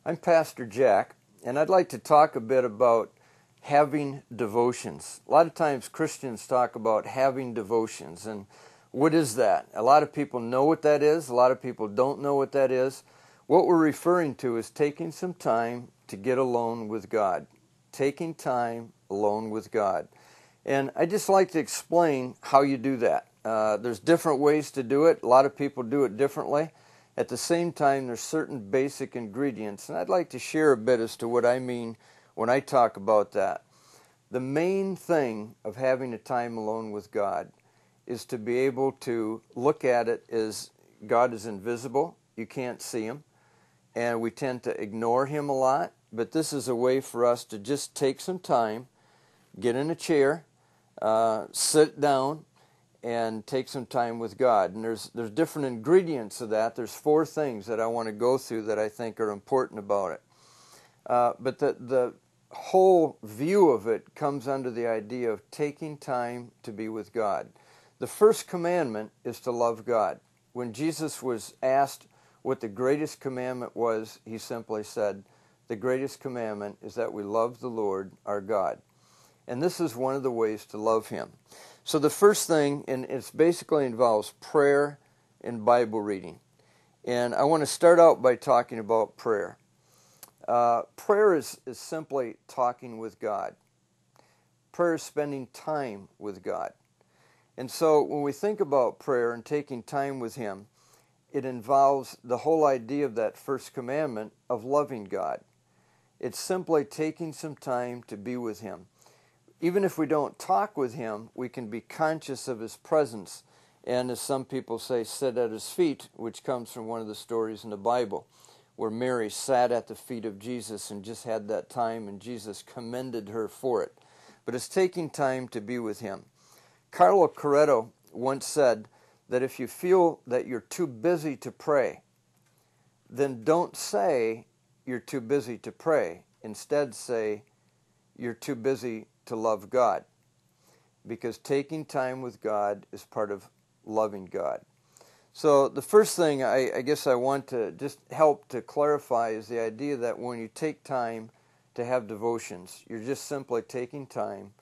I'm Pastor Jack, and I'd like to talk a bit about having devotions. A lot of times Christians talk about having devotions, and what is that? A lot of people know what that is. A lot of people don't know what that is. What we're referring to is taking some time to get alone with God. Taking time alone with God. And I'd just like to explain how you do that. There's different ways to do it. A lot of people do it differently. At the same time, there's certain basic ingredients, and I'd like to share a bit as to what I mean when I talk about that. The main thing of having a time alone with God is to be able to look at it as God is invisible. You can't see Him, and we tend to ignore Him a lot, but this is a way for us to just take some time, get in a chair, sit down, and take some time with God. And there's different ingredients of that. There's 4 things that I want to go through that I think are important about it. But the whole view of it comes under the idea of taking time to be with God. The first commandment is to love God. When Jesus was asked what the greatest commandment was, He simply said, the greatest commandment is that we love the Lord our God. And this is one of the ways to love Him. So the first thing, and it basically involves prayer and Bible reading. And I want to start out by talking about prayer. Prayer is simply talking with God. Prayer is spending time with God. And so when we think about prayer and taking time with Him, it involves the whole idea of that first commandment of loving God. It's simply taking some time to be with Him. Even if we don't talk with Him, we can be conscious of His presence. And as some people say, sit at His feet, which comes from one of the stories in the Bible, where Mary sat at the feet of Jesus and just had that time, and Jesus commended her for it. But it's taking time to be with Him. Carlo Corretto once said that if you feel that you're too busy to pray, then don't say you're too busy to pray. Instead say you're too busy to love God, because taking time with God is part of loving God. So the first thing I guess I want to just help to clarify is the idea that when you take time to have devotions, you're just simply taking time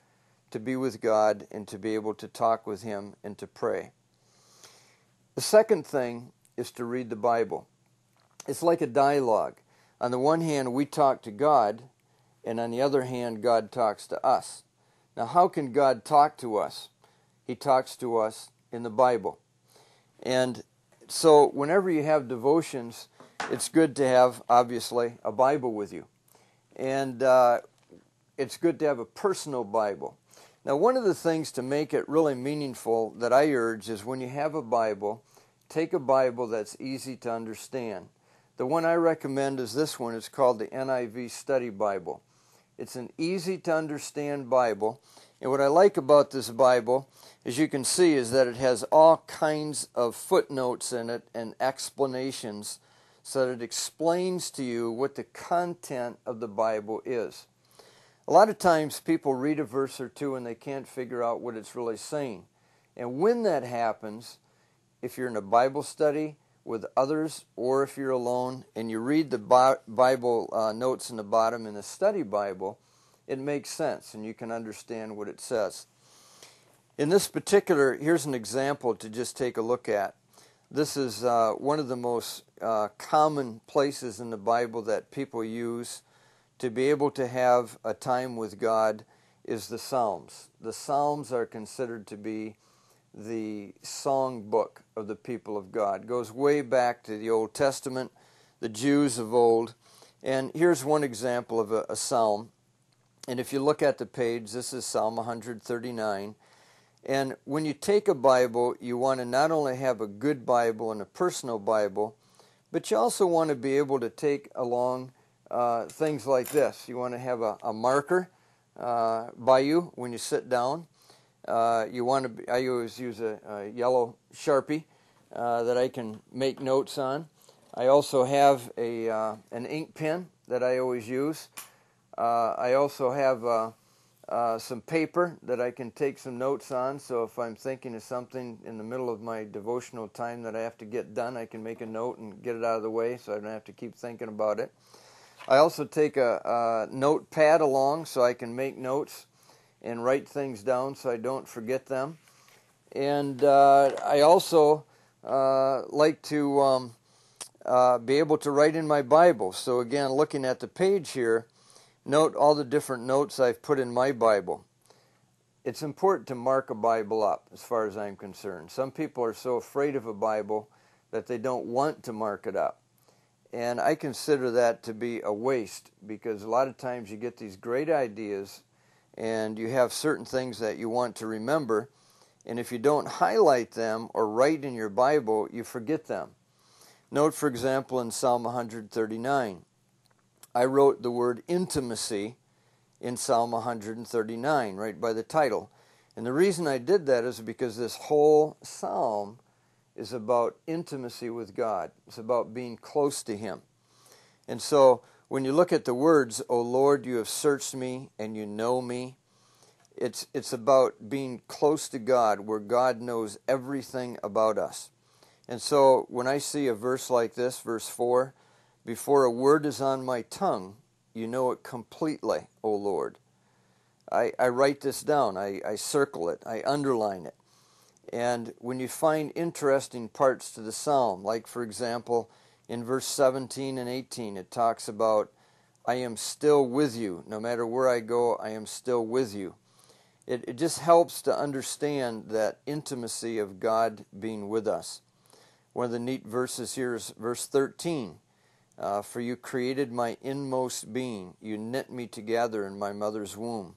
to be with God and to be able to talk with Him and to pray. The second thing is to read the Bible. It's like a dialogue. On the one hand, we talk to God, and on the other hand, God talks to us. Now, how can God talk to us? He talks to us in the Bible. And so whenever you have devotions, it's good to have, obviously, a Bible with you. And it's good to have a personal Bible. Now, one of the things to make it really meaningful that I urge is when you have a Bible, take a Bible that's easy to understand. The one I recommend is this one. It's called the NIV Study Bible. It's an easy-to-understand Bible, and what I like about this Bible, as you can see, is that it has all kinds of footnotes in it and explanations so that it explains to you what the content of the Bible is. A lot of times people read a verse or two and they can't figure out what it's really saying. And when that happens, if you're in a Bible study with others, or if you're alone and you read the Bible notes in the bottom in the study Bible, it makes sense and you can understand what it says. In this particular, here's an example to just take a look at. This is one of the most common places in the Bible that people use to be able to have a time with God is the Psalms. The Psalms are considered to be the song book of the people of God. It goes way back to the Old Testament, the Jews of old. And here's one example of a psalm. And if you look at the page, this is Psalm 139. And when you take a Bible, you want to not only have a good Bible and a personal Bible, but you also want to be able to take along things like this. You want to have a marker by you when you sit down. I always use a yellow Sharpie that I can make notes on. I also have an ink pen that I always use. I also have some paper that I can take some notes on, so if I'm thinking of something in the middle of my devotional time that I have to get done, I can make a note and get it out of the way so I don't have to keep thinking about it. I also take a notepad along so I can make notes and write things down so I don't forget them. And I also like to be able to write in my Bible. So again, looking at the page here, note all the different notes I've put in my Bible. It's important to mark a Bible up as far as I'm concerned. Some people are so afraid of a Bible that they don't want to mark it up. And I consider that to be a waste, because a lot of times you get these great ideas and you have certain things that you want to remember, and if you don't highlight them or write in your Bible, you forget them. Note, for example, in Psalm 139, I wrote the word intimacy in Psalm 139, right by the title. And the reason I did that is because this whole psalm is about intimacy with God. It's about being close to Him. And so when you look at the words, O Lord, you have searched me and you know me, it's about being close to God, where God knows everything about us. And so when I see a verse like this, verse 4, before a word is on my tongue, you know it completely, O Lord. I write this down, I circle it, I underline it. And when you find interesting parts to the psalm, like for example, in verse 17 and 18, it talks about, I am still with you. No matter where I go, I am still with you. It just helps to understand that intimacy of God being with us. One of the neat verses here is verse 13. For you created my inmost being. You knit me together in my mother's womb.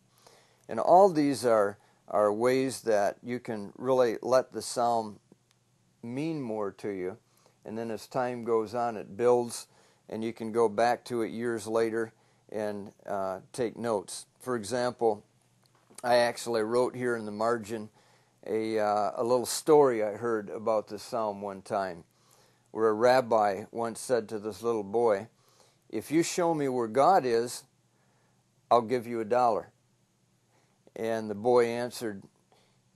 And all these are ways that you can really let the psalm mean more to you. And then as time goes on, it builds, and you can go back to it years later and take notes. For example, I actually wrote here in the margin a little story I heard about this psalm one time, where a rabbi once said to this little boy, if you show me where God is, I'll give you $1. And the boy answered,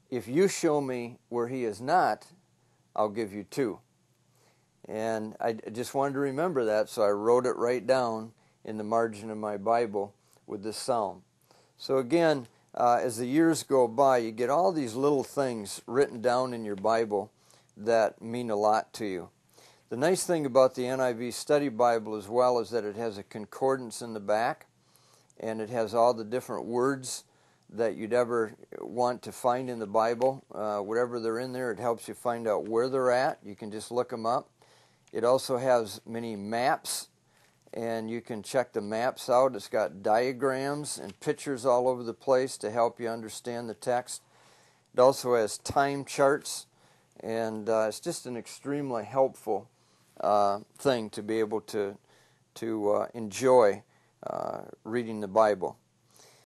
if you show me where He is not, I'll give you $2. And I just wanted to remember that, so I wrote it right down in the margin of my Bible with this psalm. So again, as the years go by, you get all these little things written down in your Bible that mean a lot to you. The nice thing about the NIV Study Bible as well is that it has a concordance in the back, and it has all the different words that you'd ever want to find in the Bible. Whatever they're in there, it helps you find out where they're at. You can just look them up. It also has many maps, and you can check the maps out. It's got diagrams and pictures all over the place to help you understand the text. It also has time charts, and it's just an extremely helpful thing to be able to enjoy reading the Bible.